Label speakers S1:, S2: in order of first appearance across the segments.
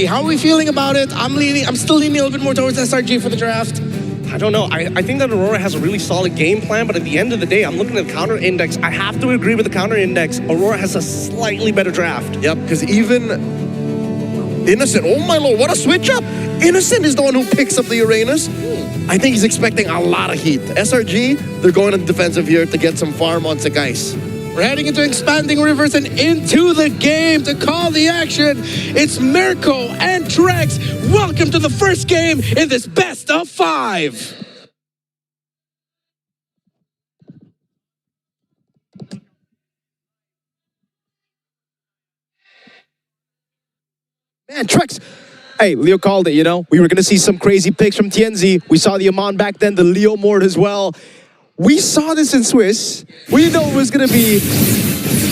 S1: How are we feeling about it? I'm still leaning a little bit more towards SRG for the draft.
S2: I don't know. I think that Aurora has a really solid game plan, but at the end of the day, I'm looking at the counter index. I have to agree with the counter index. Aurora has a slightly better draft.
S3: Yep, because even Innocent, oh my lord, what a switch up. Innocent is the one who picks up the Uranus. I think he's expecting a lot of heat. SRG, they're going on defensive here to get some farm on Sagais.
S1: We're heading into expanding rivers and into the game to call the action. It's Mirko and Drex. Welcome to the first game in this best of 5.
S4: Man, Trex. Hey, Leo called it, you know. We were going to see some crazy picks from TNZ. We saw the Amon back then, the Leo Mord as well. We saw this in Swiss. We know it was going to be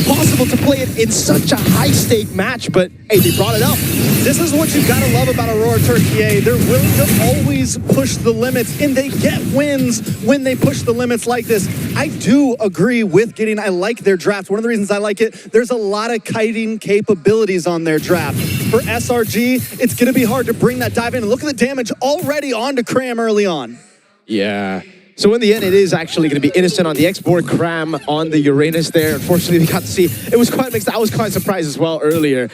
S4: possible to play it in such a high-stake match, but hey, they brought it up.
S5: This is what you've got to love about Aurora Turkey. They're willing to always push the limits, and they get wins when they push the limits like this. I do agree with Gideon. I like their draft. One of the reasons I like it, there's a lot of kiting capabilities on their draft. For SRG, it's going to be hard to bring that dive in. And look at the damage already onto Cram early on.
S4: Yeah. So in the end, it is actually going to be Innocent on the export, Cram on the Uranus there. Unfortunately, we got to see, it was quite mixed. I was quite surprised as well earlier.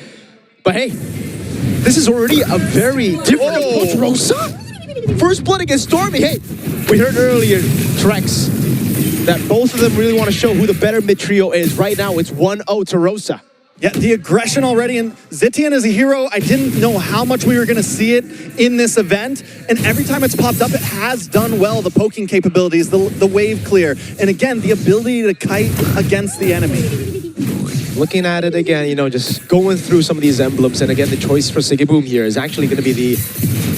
S4: But hey, this is already a very different approach. Rosa? First blood against Stormy. Hey, we heard earlier, Trex, that both of them really want to show who the better mid trio is. Right now, it's 1-0 to Rosa.
S5: Yeah, the aggression already, and Zitian is a hero. I didn't know how much we were going to see it in this event, and every time it's popped up, it has done well. The poking capabilities, the wave clear, and again, the ability to kite against the enemy.
S4: Looking at it again, you know, just going through some of these emblems, and again, the choice for Sigiboom here is actually going to be the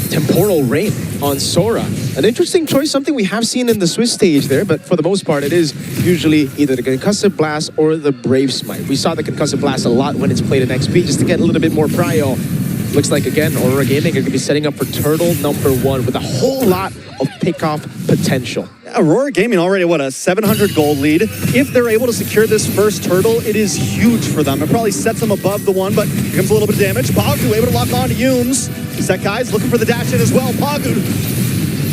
S4: Temporal Rain on Sora. An interesting choice, something we have seen in the Swiss stage there, but for the most part, it is usually either the Concussive Blast or the Brave Smite. We saw the Concussive Blast a lot when it's played in XP, just to get a little bit more prio. Looks like, again, Aurora Gaming are going to be setting up for Turtle #1 with a whole lot of pickoff potential.
S5: Aurora Gaming already, what, a 700 gold lead. If they're able to secure this first turtle, it is huge for them. It probably sets them above the 1, but here comes a little bit of damage. Pagu able to lock on to Yumes. Sekai's looking for the dash in as well. Pagu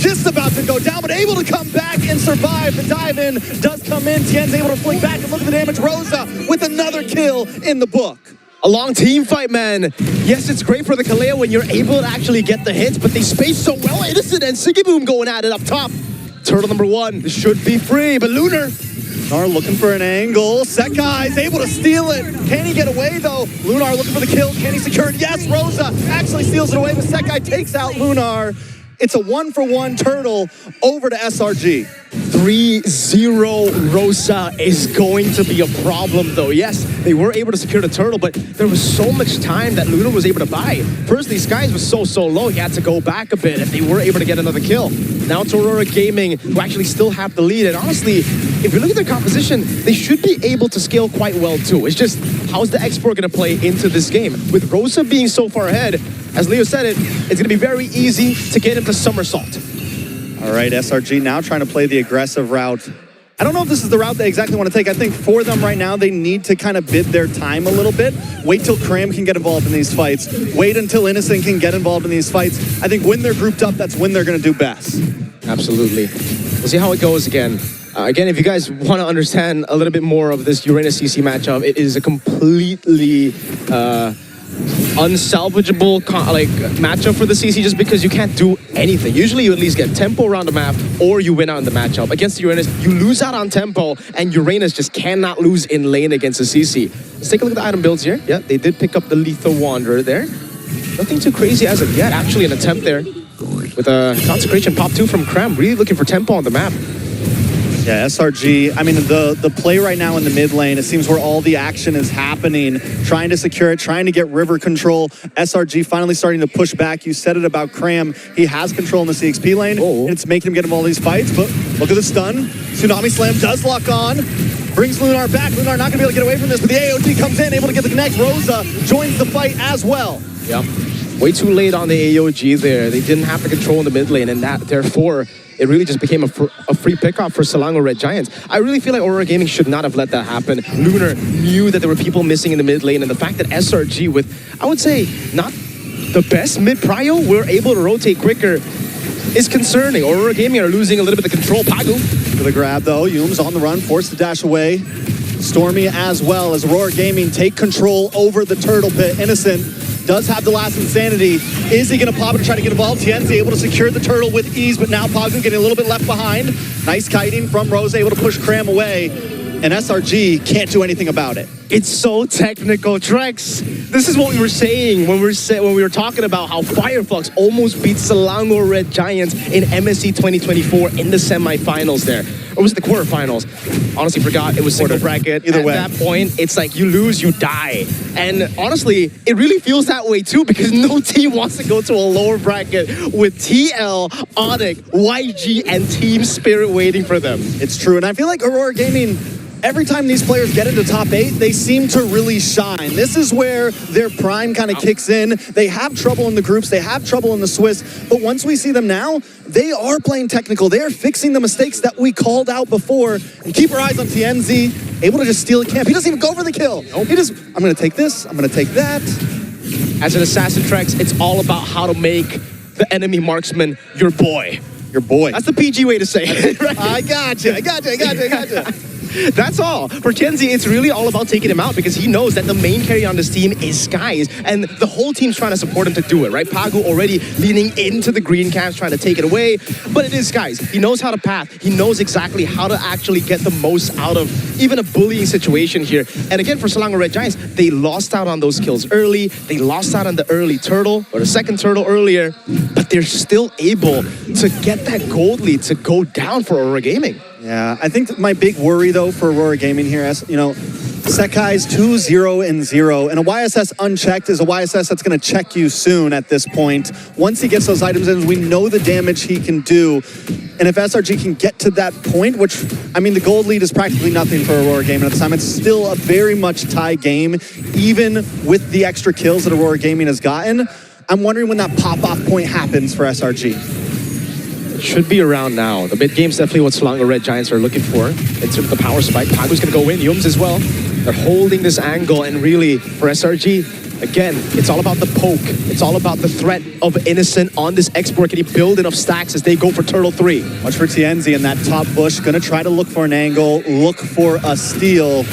S5: just about to go down, but able to come back and survive. The dive in does come in. Tien's able to flick back and look at the damage. Rosa with another kill in the book.
S4: A long team fight, man. Yes, it's great for the Kaleo when you're able to actually get the hits, but they space so well. Innocent and Sigiboom going at it up top. Turtle #1, this should be free, but Lunar.
S5: Lunar looking for an angle. Sekai's able to steal it. Can he get away, though? Lunar looking for the kill. Can he secure it? Yes, Rosa actually steals it away, but Sekai takes out Lunar. It's a 1-for-1 turtle over to SRG.
S4: 3-0 Rosa is going to be a problem, though. Yes, they were able to secure the turtle, but there was so much time that Luna was able to buy. First, these guys was so low, he had to go back a bit, and they were able to get another kill. Now it's Aurora Gaming, who actually still have the lead, and honestly, if you look at their composition, they should be able to scale quite well, too. It's just, how's the export going to play into this game? With Rosa being so far ahead, as Leo said it's going to be very easy to get him to somersault.
S5: All right, SRG now trying to play the aggressive route. I don't know if this is the route they exactly want to take. I think for them right now, they need to kind of bid their time a little bit. Wait till Cram can get involved in these fights. Wait until Innocent can get involved in these fights. I think when they're grouped up, that's when they're going to do best.
S4: Absolutely. We'll see how it goes again. Again, if you guys want to understand a little bit more of this Uranus CC matchup, it is a completely unsalvageable matchup for the CC just because you can't do anything. Usually you at least get tempo around the map or you win out in the matchup. Against the Uranus, you lose out on tempo and Uranus just cannot lose in lane against the CC. Let's take a look at the item builds here. Yeah, they did pick up the Lethal Wanderer there. Nothing too crazy as of yet. Actually an attempt there with a Consecration pop 2 from Cram. Really looking for tempo on the map.
S5: Yeah, SRG, I mean, the play right now in the mid lane, it seems where all the action is happening, trying to secure it, trying to get river control. SRG finally starting to push back. You said it about Cram. He has control in the CXP lane, and it's making him get him all these fights, but look at the stun. Tsunami Slam does lock on, brings Lunar back. Lunar not going to be able to get away from this, but the AOT comes in, able to get the connect. Rosa joins the fight as well.
S4: Yeah, way too late on the AOG there. They didn't have the control in the mid lane, and that, therefore, it really just became a free pickoff for Selangor Red Giants. I really feel like Aurora Gaming should not have let that happen. Lunar knew that there were people missing in the mid lane, and the fact that SRG with, I would say, not the best mid-prio, we're able to rotate quicker, is concerning. Aurora Gaming are losing a little bit of control. Pagu
S5: For the grab, though, Yums on the run, forced to dash away. Stormy as well as Aurora Gaming take control over the turtle pit. Innocent does have the last insanity. Is he going to pop it and try to get involved? Tienzi able to secure the turtle with ease, but now Pagu getting a little bit left behind. Nice kiting from Rose, able to push Cram away. And SRG can't do anything about it.
S4: It's so technical, Trex. This is what we were saying when we were talking about how Fireflux almost beat Selangor Red Giants in MSC 2024 in the semifinals there. Or was it the quarterfinals? Honestly, forgot. It was single bracket.
S5: Either way.
S4: At that point, it's like you lose, you die. And honestly, it really feels that way too because no team wants to go to a lower bracket with TL, Onyx, YG, and Team Spirit waiting for them.
S5: It's true, and I feel like Aurora Gaming, every time these players get into top 8, they seem to really shine. This is where their prime kind of kicks in. They have trouble in the groups, they have trouble in the Swiss, but once we see them now, they are playing technical. They are fixing the mistakes that we called out before. And keep our eyes on TNZ, able to just steal a camp. He doesn't even go for the kill.
S4: Nope.
S5: He just, I'm going to take this, I'm going to take that.
S4: As an assassin, Trex, it's all about how to make the enemy marksman your boy.
S5: Your boy.
S4: That's the PG way to say it, right?
S5: I got you.
S4: That's all. For Kenzie, it's really all about taking him out because he knows that the main carry on this team is Skies, and the whole team's trying to support him to do it, right? Pagu already leaning into the green camps, trying to take it away, but it is Skies. He knows how to path. He knows exactly how to actually get the most out of even a bullying situation here. And again, for Selangor Red Giants, they lost out on those kills early. They lost out on the early turtle, or the second turtle earlier, but they're still able to get that gold lead to go down for Aurora Gaming.
S5: Yeah, I think my big worry, though, for Aurora Gaming here, as you know, Sekai's 2-0-0, and a YSS unchecked is a YSS that's going to check you soon at this point. Once he gets those items in, we know the damage he can do. And if SRG can get to that point, which, I mean, the gold lead is practically nothing for Aurora Gaming at the time. It's still a very much tie game, even with the extra kills that Aurora Gaming has gotten. I'm wondering when that pop-off point happens for SRG.
S4: Should be around now. The mid game's definitely what Selangor Red Giants are looking for. It's the power spike. Pagu's gonna go in, Yums as well. They're holding this angle, and really, for SRG, again, it's all about the poke. It's all about the threat of Innocent on this export. Can he build enough stacks as they go for Turtle 3?
S5: Watch for Tienzi in that top bush. Gonna try to look for an angle, look for a steal.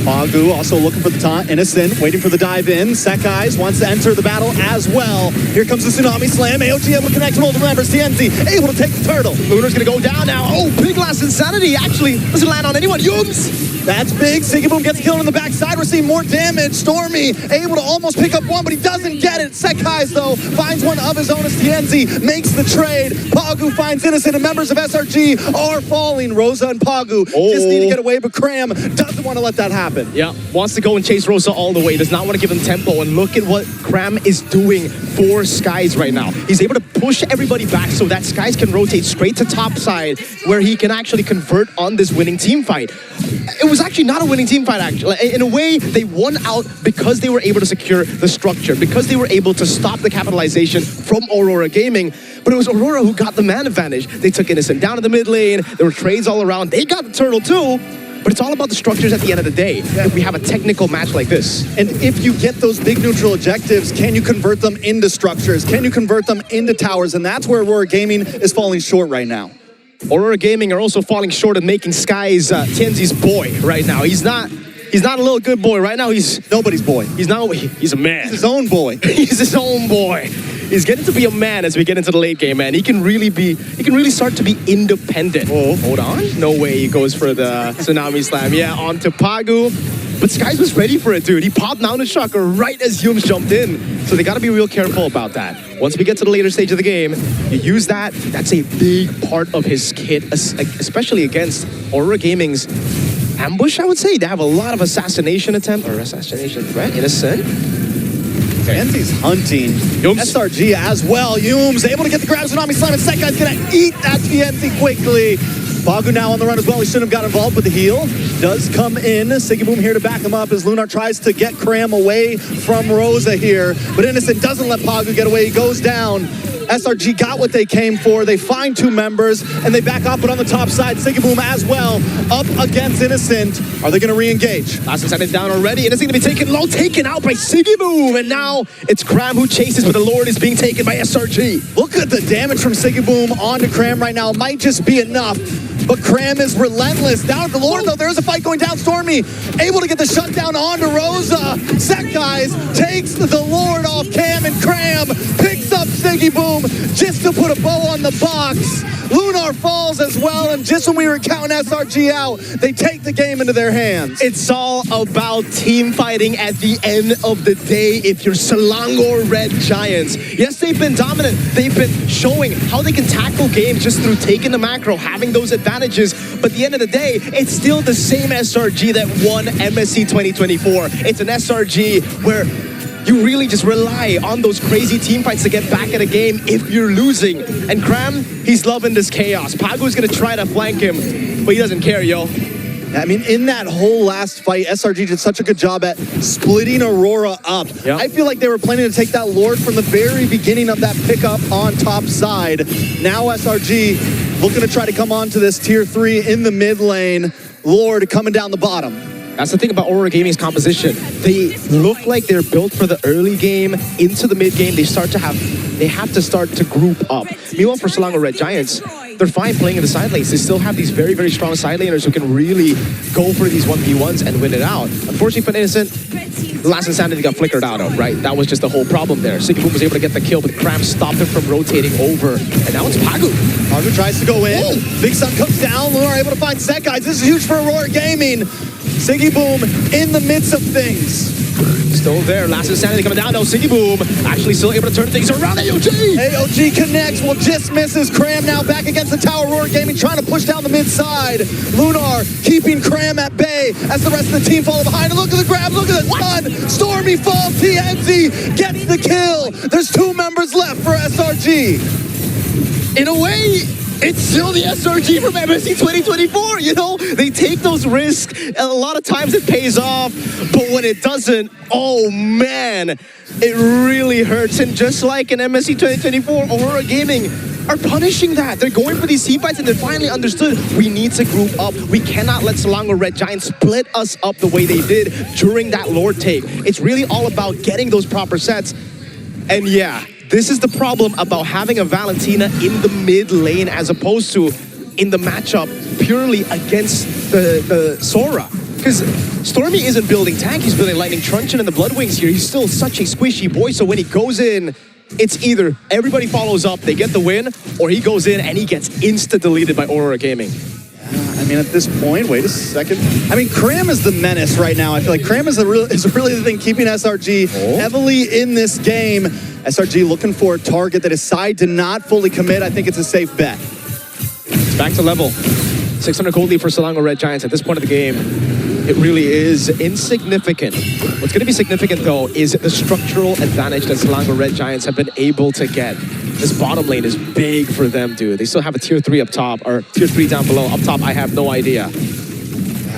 S5: Pagu also looking for the taunt. Innocent waiting for the dive in. Sekai's wants to enter the battle as well. Here comes the Tsunami Slam. AOG able to connect multiple members. Tienzi able to take the turtle.
S4: Lunar's gonna go down now. Oh, big last insanity. Actually, doesn't land on anyone. Yums!
S5: That's big. Sigaboom gets killed on the backside. We're seeing more damage. Stormy able to almost pick up one, but he doesn't get it. Sekai's, though, finds one of his own as Tienzi makes the trade. Pagu finds Innocent, and members of SRG are falling. Rosa and Pagu just need to get away, but Cram doesn't want to let that happen.
S4: Yeah, wants to go and chase Rosa all the way. Does not want to give him tempo. And look at what Cram is doing for Skies right now. He's able to push everybody back so that Skies can rotate straight to top side where he can actually convert on this winning team fight. It was actually not a winning team fight, actually. In a way, they won out because they were able to secure the structure, because they were able to stop the capitalization from Aurora Gaming. But it was Aurora who got the man advantage. They took Innocent down to the mid lane. There were trades all around. They got the turtle too. But it's all about the structures at the end of the day. If we have a technical match like this.
S5: And if you get those big neutral objectives, can you convert them into structures? Can you convert them into towers? And that's where Aurora Gaming is falling short right now.
S4: Aurora Gaming are also falling short of making Skies Tienzi's boy right now. He's not a little good boy right now. He's
S5: nobody's boy.
S4: He's a man.
S5: He's his own boy.
S4: He's his own boy. He's getting to be a man as we get into the late game, man. He can really start to be independent. Oh, hold on. No way he goes for the Tsunami Slam. Yeah, on to Pagu. But Skies was ready for it, dude. He popped Mountain Shocker right as Yums jumped in. So they got to be real careful about that. Once we get to the later stage of the game, you use that. That's a big part of his kit, especially against Aurora Gaming's ambush, I would say. They have a lot of assassination attempt or assassination threat, Innocent.
S5: Tienzi's hunting.
S4: Yums.
S5: SRG as well. Yums able to get the grab. Tsunami Slam, and Sekai's gonna eat that Tienzi quickly. Bagu now on the run as well. He shouldn't have got involved with the heal. Does come in. Siggy Boom here to back him up as Lunar tries to get Cram away from Rosa here. But Innocent doesn't let Pagu get away. He goes down. SRG got what they came for. They find two members, and they back up, but on the top side, Siggy Boom as well, up against Innocent. Are they going to re-engage?
S4: Last side is down already. Innocent going to be taken out by Siggy Boom, and now it's Cram who chases, but the Lord is being taken by SRG.
S5: Look at the damage from Siggy Boom onto Cram right now. It might just be enough, but Cram is relentless. Down at the Lord, though, there's a fight going down. Stormy able to get the shutdown onto Rosa. Sec Guys takes the Lord off Cam, and Cram picks up Siggy Boom just to put a bow on the box. Lunar falls as well, and just when we were counting SRG out, they take the game into their hands.
S4: It's all about team fighting at the end of the day if you're Selangor Red Giants. Yes, they've been dominant. They've been showing how they can tackle games just through taking the macro, having those advantages. But at the end of the day, it's still the same SRG that won MSC 2024. It's an SRG where you really just rely on those crazy team fights to get back at a game if you're losing. And Cram, he's loving this chaos. Pagu's gonna try to flank him, but he doesn't care, yo.
S5: I mean, in that whole last fight, SRG did such a good job at splitting Aurora up.
S4: Yep.
S5: I feel like they were planning to take that Lord from the very beginning of that pickup on top side. Now SRG looking to try to come on to this tier 3 in the mid lane. Lord coming down the bottom.
S4: That's the thing about Aurora Gaming's composition. They look like they're built for the early game. Into the mid game, they have to start to group up. Meanwhile, for Selangor Red Giants, they're fine playing in the side lanes. They still have these very, very strong side laners who can really go for these 1v1s and win it out. Unfortunately for Innocent, the last insanity got flickered out of, right? That was just the whole problem there. Siggy Boom was able to get the kill, but Cram stopped him from rotating over. And now it's Pagu.
S5: Pagu tries to go in. Big Sun comes down. Lunar able to find Sec Guys. This is huge for Aurora Gaming. Siggy Boom in the midst of things.
S4: Still there. Last insanity coming down. No, Siggy Boom actually still able to turn things around. AOG!
S5: AOG connects. Well, just misses. Cram now back against the tower. Aurora Gaming trying to push down the mid side. Lunar keeping Cram at bay as the rest of the team follow behind. And look at the grab. Look at the stun. Stormy falls. TNZ gets the kill. There's 2 members left for SRG.
S4: In a way, it's still the SRG from MSC 2024, you know? They take those risks, and a lot of times it pays off, but when it doesn't, oh man, it really hurts. And just like in MSC 2024, Aurora Gaming are punishing that. They're going for these team fights, and they finally understood we need to group up. We cannot let Selangor Red Giants split us up the way they did during that Lord take. It's really all about getting those proper sets. And yeah, this is the problem about having a Valentina in the mid lane as opposed to in the matchup purely against the Sora. Because Stormy isn't building tank, he's building Lightning Truncheon and the Bloodwings here. He's still such a squishy boy, so when he goes in, it's either everybody follows up, they get the win, or he goes in and he gets insta-deleted by Aurora Gaming.
S5: I mean, at this point, wait a second. I mean, Cram is the menace right now. I feel like Cram is really the thing keeping SRG heavily in this game. SRG looking for a target that his side did not fully commit. I think it's a safe bet.
S4: It's back to level. 600 gold lead for Selangor Red Giants at this point of the game. It really is insignificant. What's going to be significant, though, is the structural advantage that Selangor Red Giants have been able to get. This bottom lane is big for them, dude. They still have a tier 3 up top, or tier 3 down below. Up top, I have no idea.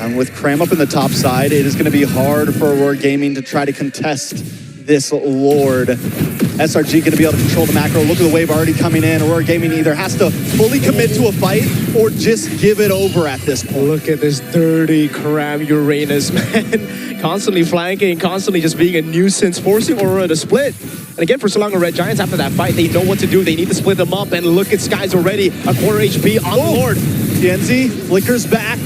S5: And with Cram up in the top side, it is going to be hard for Aurora Gaming to try to contest this Lord. SRG going to be able to control the macro. Look at the wave already coming in. Aurora Gaming either has to fully commit to a fight or just give it over at this point.
S4: Look at this dirty Cram Uranus, man. Constantly flanking, constantly just being a nuisance, forcing Aurora to split. And again, for Selangor Red Giants, after that fight, they know what to do. They need to split them up. And look at Skies already, a quarter HP on the Lord.
S5: TNZ flickers back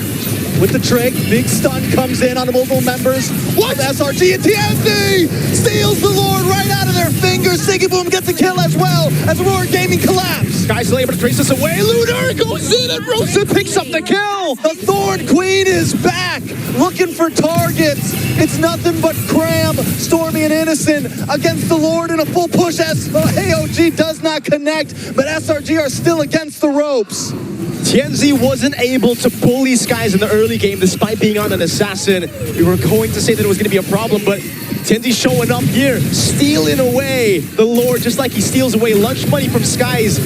S5: with the trick. Big stun comes in on the multiple members. What? SRG and TNZ steals the Lord right out of their fingers. Siggy Boom gets a kill as well as Aurora Gaming collapse.
S4: Skies still able to trace this away. Lunar goes in and Rosa picks up the kill.
S5: The Thorn Queen is back, looking for targets. It's nothing but Cram, Stormy, and Innocent against the Lord in a full push as AOG does not connect, but SRG are still against the ropes.
S4: TNZ wasn't able to pull these guys in the early game despite being on an assassin. We were going to say that it was going to be a problem, but TNZ showing up here, stealing away the Lord just like he steals away lunch money from Skies.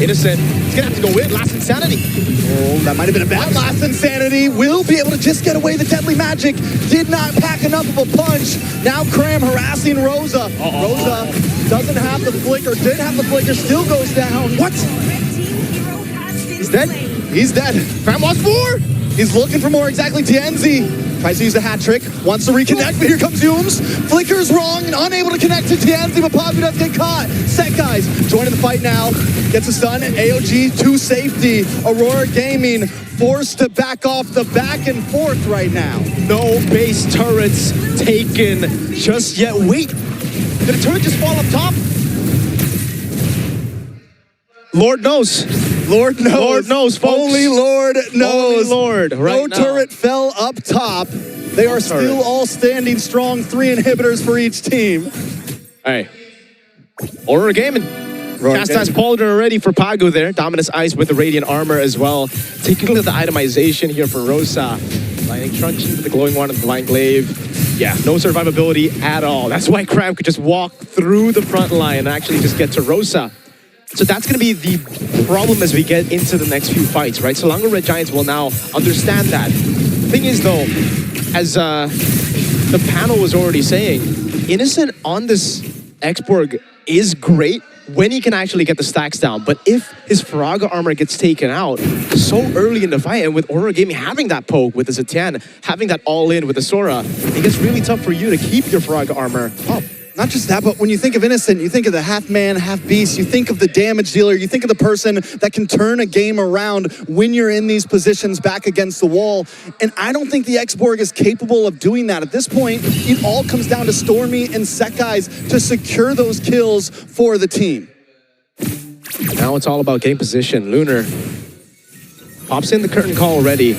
S4: Innocent, he's gonna have to go in. Last Insanity.
S5: Oh, that might have been a bad last Insanity. Will be able to just get away the deadly magic. Did not pack enough of a punch. Now Cram harassing Rosa. Rosa doesn't have the flicker, did have the flicker, still goes down. What?
S4: He's dead.
S5: He's dead. Cram wants more. He's looking for more, exactly. Tienzi tries to use the hat trick, wants to reconnect, but here comes Humes. Flicker's wrong and unable to connect to Tienzi, but Pavu does get caught. Set guys joining the fight now. Gets a stun. AOG to safety. Aurora Gaming forced to back off the back and forth right now.
S4: No base turrets taken just yet. Wait, did the turret just fall up top? Lord knows.
S5: Lord knows.
S4: Lord knows, folks.
S5: Only Lord knows.
S4: Only Lord, right
S5: No
S4: now.
S5: turret fell up top. They are still all standing strong. 3 inhibitors for each team.
S4: All right. Aurora Gaming. Chastised Pauldron already for Pagu there. Dominus Ice with the Radiant Armor as well. Taking a look at the itemization here for Rosa. Lightning Truncheon with the Glowing Wand and the Blind Glaive. Yeah, no survivability at all. That's why Cram could just walk through the front line and actually just get to Rosa. So that's going to be the problem as we get into the next few fights, right? Selangor Red Giants will now understand that. Thing is, though, as the panel was already saying, Innocent on this X-Borg is great when he can actually get the stacks down. But if his Faraga armor gets taken out so early in the fight, and with Aurora Gaming having that poke with the Zetian, having that all-in with the Sora, it gets really tough for you to keep your Faraga armor up.
S5: Not just that, but when you think of Innocent, you think of the half man, half beast, you think of the damage dealer, you think of the person that can turn a game around when you're in these positions back against the wall. And I don't think the X-Borg is capable of doing that. At this point, it all comes down to Stormy and Sekai's to secure those kills for the team.
S4: Now it's all about getting position. Lunar pops in the curtain call already.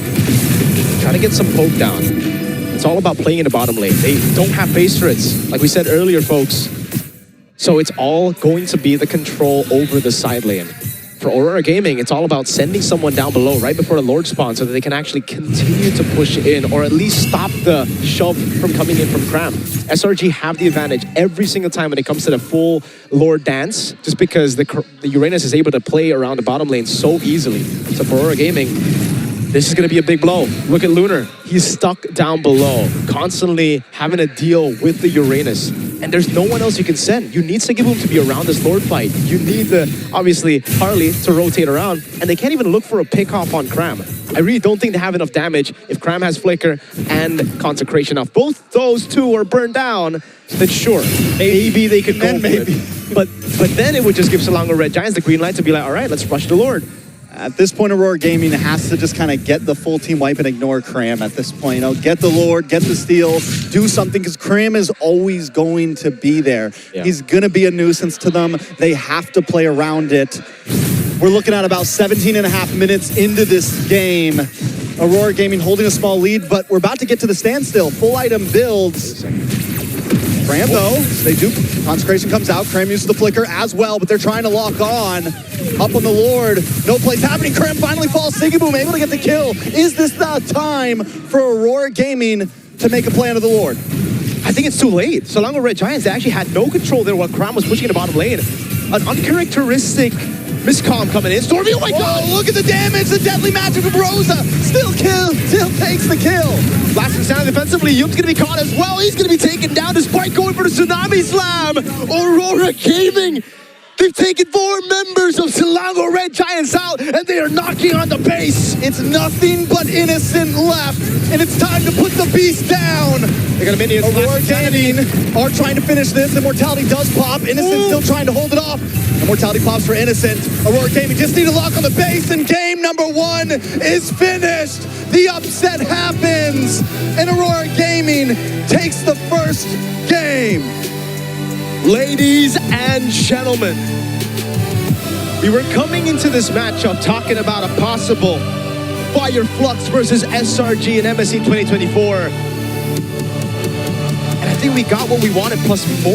S4: Try to get some poke down. It's all about playing in the bottom lane. They don't have base turrets, like we said earlier, folks. So it's all going to be the control over the side lane. For Aurora Gaming, it's all about sending someone down below right before the Lord spawn so that they can actually continue to push in or at least stop the shove from coming in from Cram. SRG have the advantage every single time when it comes to the full Lord dance, just because the Uranus is able to play around the bottom lane so easily. So for Aurora Gaming, this is going to be a big blow. Look at Lunar. He's stuck down below, constantly having to deal with the Uranus. And there's no one else you can send. You need Sigibum to be around this Lord fight. You need obviously, Harley to rotate around. And they can't even look for a pick-off on Cram. I really don't think they have enough damage if Cram has Flicker and Consecration. Now, if both those two are burned down, then sure, maybe they could go maybe. But then it would just give Selangor Red Giants the green light to be like, all right, let's rush the Lord.
S5: At this point, Aurora Gaming has to just kind of get the full team wipe and ignore Cram at this point. You know, get the Lord, get the steal, do something, because Cram is always going to be there. Yeah. He's going to be a nuisance to them. They have to play around it. We're looking at about 17 and a half minutes into this game. Aurora Gaming holding a small lead, but we're about to get to the standstill. Full item builds. Cram, though, they do. Consecration comes out. Cram uses the flicker as well, but they're trying to lock on. Up on the Lord. No plays happening. Cram finally falls. Sigiboom able to get the kill. Is this the time for Aurora Gaming to make a play under the Lord?
S4: I think it's too late. Selangor Red Giants, they actually had no control there while Cram was pushing in the bottom lane. An uncharacteristic miscomm coming in. Stormy, oh my God!
S5: Look at the damage. The deadly magic of Rosa. Still takes the kill.
S4: Last Insanity defensively. Yum's going to be caught as well. He's going to be taken down despite going for the Tsunami Slam. Aurora Gaming. They've taken 4 members of Selangor Red Giants out, and they are knocking on the base.
S5: It's nothing but Innocent left, and it's time to put the beast down.
S4: They got a minion.
S5: Aurora Gaming are trying to finish this. Immortality does pop. Innocent still trying to hold it off. Immortality pops for Innocent. Aurora Gaming just need a lock on the base, and game number 1 is finished. The upset happens, and Aurora Gaming takes the first game.
S4: Ladies and gentlemen, we were coming into this matchup talking about a possible Fire Flux versus SRG in MSC 2024. And I think we got what we wanted plus more.